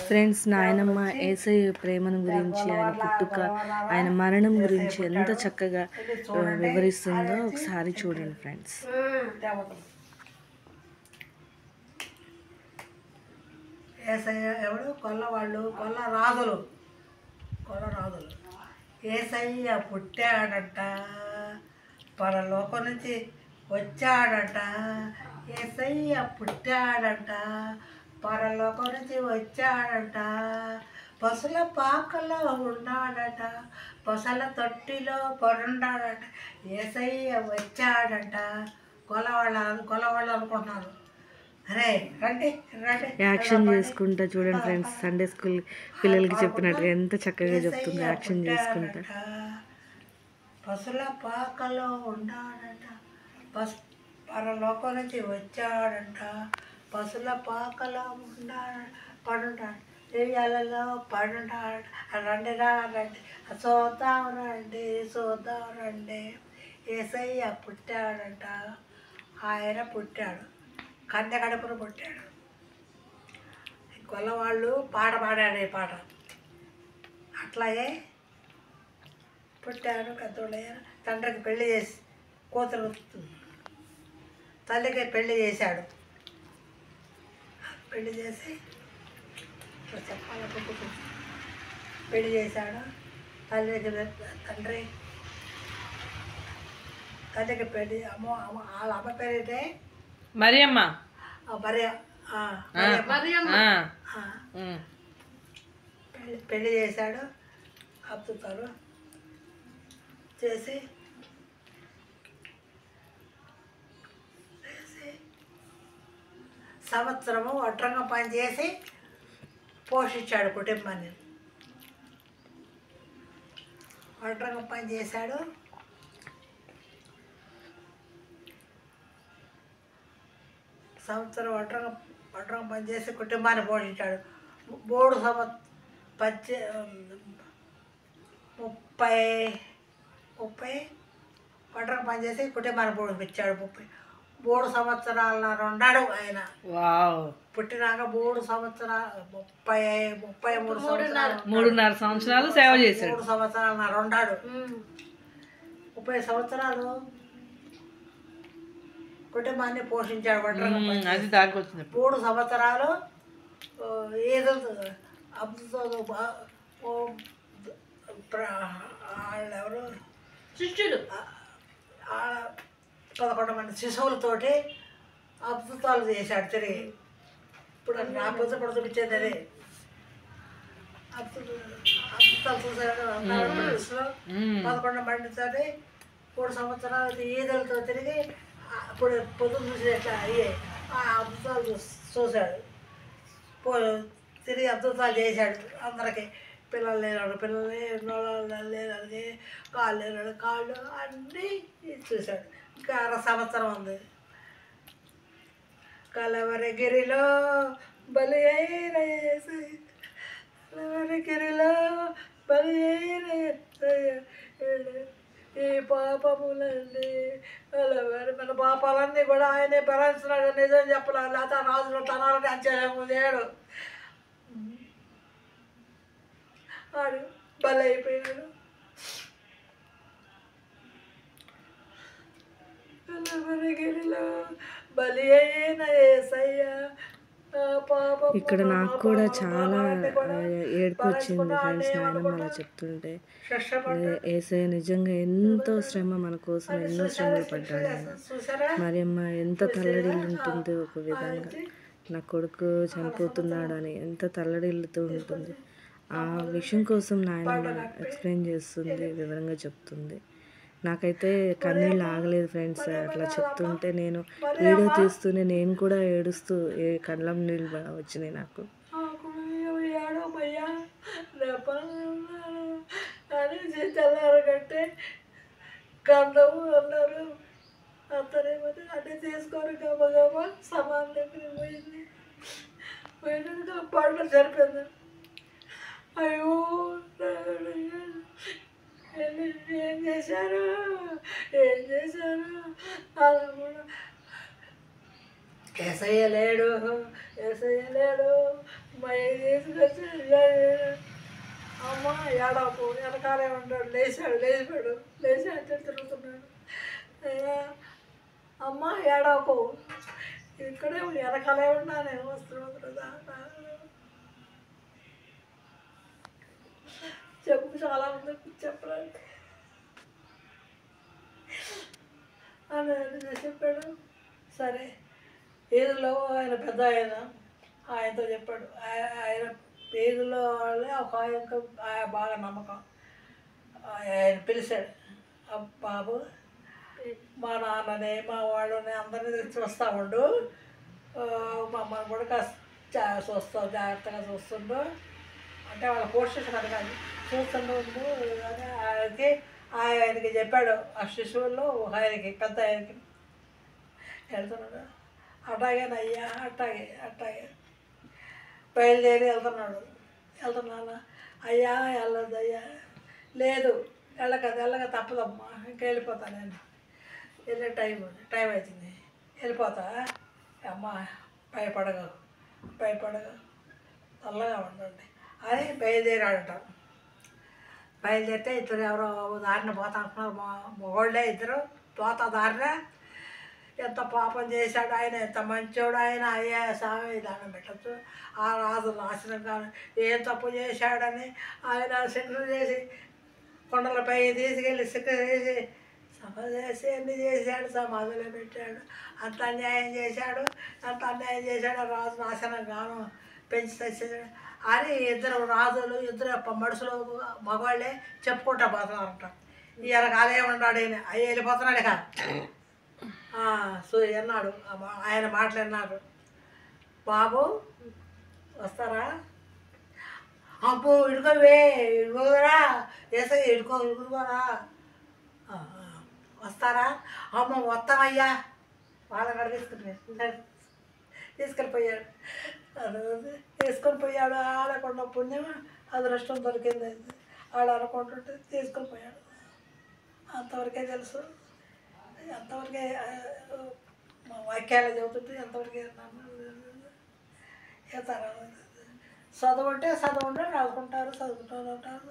Friends, నాయనమ్మ యేసయ్య ప్రేమను గురించి, ఆయన పుట్టుక, ఆయన మరణం గురించి ఎంత చక్కగా వివరిస్తుందో ఒకసారి చూడండి ఫ్రెండ్స్. యేసయ్య ఎవడు? కొల్ల రాజులు యేసయ్య పుట్టాడట, పరలోకం నుంచి వచ్చాడట. యేసయ్య పుట్టాడట, పరలోకం నుంచి వచ్చాడట. పసుల పాకలో ఉన్నాడట, పసల తొట్టిలో పరుండాడట. యేసయ్య వచ్చాడట. కొలవాళ్ళు అనుకుంటున్నారు. అరే రండి రండి, యాక్షన్ చేసుకుంటా చూడండి ఫ్రెండ్స్. సండే స్కూల్ పిల్లలకి చెప్పినట్టుగా ఎంత చక్కగా చెప్తుంది యాక్షన్ చేసుకుంటా. పసుల పాకలో ఉన్నాడట, పరలోకం నుంచి వచ్చాడంట. పసుల పాకలో పడుంటాడు, దెయ్యాలలో పడుంటాడు. రండి రండి, చూద్దాం రండి. యేసయ్య పుట్టాడంట. ఆయన పుట్టాడు, కన్య కడుపును పుట్టాడు. కొల్లవాళ్ళు పాట పాడాడు. ఈ పాట అట్లాగే పుట్టాడు. పెద్దోళ్ళయ్యారు. తండ్రికి పెళ్లి చేసి కూతురు తల్లికి పెళ్లి చేశాడు. పెళ్లి చేసి చెప్పాలి, పెళ్లి చేశాడు. తల్లికి పెళ్లి వాళ్ళ అమ్మ పేరైతే మరియమ్మ. పెళ్లి చేశాడు. అద్భుతాలు చేసి సంవత్సరము ఒట్రంగా పనిచేసి పోషించాడు కుటుంబాన్ని. ఒట్రంగా పనిచేశాడు. సంవత్సరం ఒట్రంగా పనిచేసి కుటుంబాన్ని పోషించాడు. 30 ఒట్రంగా పనిచేసి కుటుంబాన్ని పోషించాడు. 3 సంవత్సరాల ఉన్నాడు ఆయన. పుట్టినాక 3 సంవత్సరాలు 3.5 సంవత్సరాలు సేవ చేశాడు. 3 సంవత్సరాలు ఉన్నాడు. 30 సంవత్సరాలు కుటుంబాన్ని పోషించాడు. అది దాకొచ్చింది. 3 సంవత్సరాలు ఏదో వాళ్ళెవరు శిష్యులు 11 మంది శిశువులతోటి అద్భుతాలు చేశాడు తిరిగి. ఇప్పుడు నా పొద్దు చూపించేది అదే. అద్భుతాలు చూశాడు. 11 మందితో 3 సంవత్సరాలు ఈదలతో తిరిగి అప్పుడు పొద్దున చూసి ఎట్లా అయ్యే ఆ అద్భుతాలు చూశాడు. తిరిగి అద్భుతాలు చేశాడు. అందరికీ పిల్లలు లేనాడు, పిల్లలు లేనాడు, కాళ్ళు లేనాడు, కాళ్ళు అన్నీ చూశాడు. ఇంకా 6 సంవత్సరం ఉంది. కలవరగిరిలో బలి అయిన యేసయ్య, కలవరగిరిలో బలి అయిన యేసయ్య, ఈ పాపములన్నీ మన పాపాలన్నీ కూడా ఆయనే భరించినాడు. నిజం చెప్పలేదు, లేకపోతే రాజులు తనాలని అంచలేము లేడు. వాడు బలైపోయాడు. బలి అయిన యేసయ్య. ఇక్కడ నాకు కూడా చాలా ఏడుపు వచ్చింది ఫ్రెండ్స్. నాయనమ్మ అలా చెప్తుంటే యేసయ్య నిజంగా ఎంతో శ్రమ మన కోసం, ఎన్నో శ్రమలు పడ్డాడు. మరియమ్మ ఎంత తల్లడిల్లు ఉంటుంది. ఒక విధంగా నా కొడుకు చనిపోతున్నాడు అని ఎంత తల్లడిల్లుతూ ఉంటుంది. ఆ విషయం కోసం నాయనమ్మ ఎక్స్ప్లెయిన్ చేస్తుంది, వివరంగా చెప్తుంది. నాకైతే కన్నీళ్ళు ఆగలేదు ఫ్రెండ్స్. అట్లా చెప్తుంటే నేను వీడియో తీస్తూనే నేను కూడా ఏడుస్తూ కళ్ళ నీళ్ళు వచ్చినాయి నాకు. తెల్లారగంటే గంధము అన్నారు. అంతనేమని అన్నీ తీసుకొని గబగబా సమాన్ దగ్గర పోయినాక పండ్లు సరిపోయింది. అయ్యో ఏం చేశారు అలా కూడా యేసయ్య లేడు మా తీసుకొచ్చి అమ్మ ఏడవకు వెనకాలే ఉంటాడు, లేచిపోయాడు లేచి అంటే తిరుగుతున్నాడు. అయ్యా అమ్మ ఏడవకు, ఇక్కడే వెనకాలే ఉన్నా నేను వస్తున్నా చెప్పు, చాలా ఉంది చెప్పడానికి అని చెప్పాడు. సరే ఏదులో ఆయన పెద్ద ఆయనతో చెప్పాడు. ఆయన పేరులో వాళ్ళే ఒక ఆయనకు బాగా నమ్మకం. ఆయన పిలిచాడు, బాబు మా నాన్నని మా వాళ్ళని అందరినీ తెచ్చి వస్తూ ఉండు, మమ్మల్ని కూడా కాస్త చూస్తావు, జాగ్రత్తగా చూస్తుండు అంటే వాళ్ళ పోషణ అడగాలి చూస్తుండు అని ఆయనకి చెప్పాడు. ఆ శిశువుల్లో ఆయనకి పెద్ద ఆయనకి వెళ్తున్నాడు. అట్లాగేనయ్యా అట్లాగే బయలుదేరి వెళ్తున్నాను. అయ్యా వెళ్ళదు అయ్యా, లేదు వెళ్ళక తప్పదమ్మా, ఇంకా వెళ్ళిపోతాను నేను, వెళ్ళే టైం అవుతుంది, వెళ్ళిపోతా అమ్మ, భయపడగా చల్లగా ఉండండి అని బయలుదేరాడట. బయలుదేరితే ఇద్దరు ఎవరో దారిన పోతా అంటున్నారు, మగోళ్ళే ఇద్దరు పోతా దారిన. ఎంత పాపం చేశాడు ఆయన, ఎంత మంచోడు ఆయన, అయ్యా స్వామి దండం పెట్టచ్చు, ఆ రాజు నాశనం కానీ ఏం తప్పు చేశాడని ఆయన శిక్ష చేసి కొండలపై తీసుకెళ్ళి శిక్ష చేసి సభ చేసి అన్ని చేశాడు, సమాధిలో పెట్టాడు. అంత అన్యాయం చేశాడు రాజు నాశనం గాను పెంచి తెచ్చాడు అని ఇద్దరు రాజులు, ఇద్దరు మనుషులు మగవాళ్ళే చెప్పుకుంటా పోతున్నారంట. ఈయన కాదే ఉన్నాడు, అయ్యి వెళ్ళిపోతున్నాడు ఇక. అన్నాడు, ఆయన మాట్లాడినాడు, బాబు వస్తారా, అబ్బో ఇడుకోరా వేసే ఇడుకోరా, వస్తారా, అమ్మ వస్తామయ్యా, వాళ్ళ కాడ తీసుకెళ్ళిపోయాడు. ఆడకుండా పుణ్యం అదృష్టం దొరికింది, ఆడ అనుకుంటుంటే తీసుకెళ్ళిపోయాడు. అంతవరకే తెలుసు, అంతవరకే వాక్యాలు చదువుతుంటే ఎంతవరకే చదువు అంటే చదువుకుంటారు, చదువుకుంటూ ఉంటారు.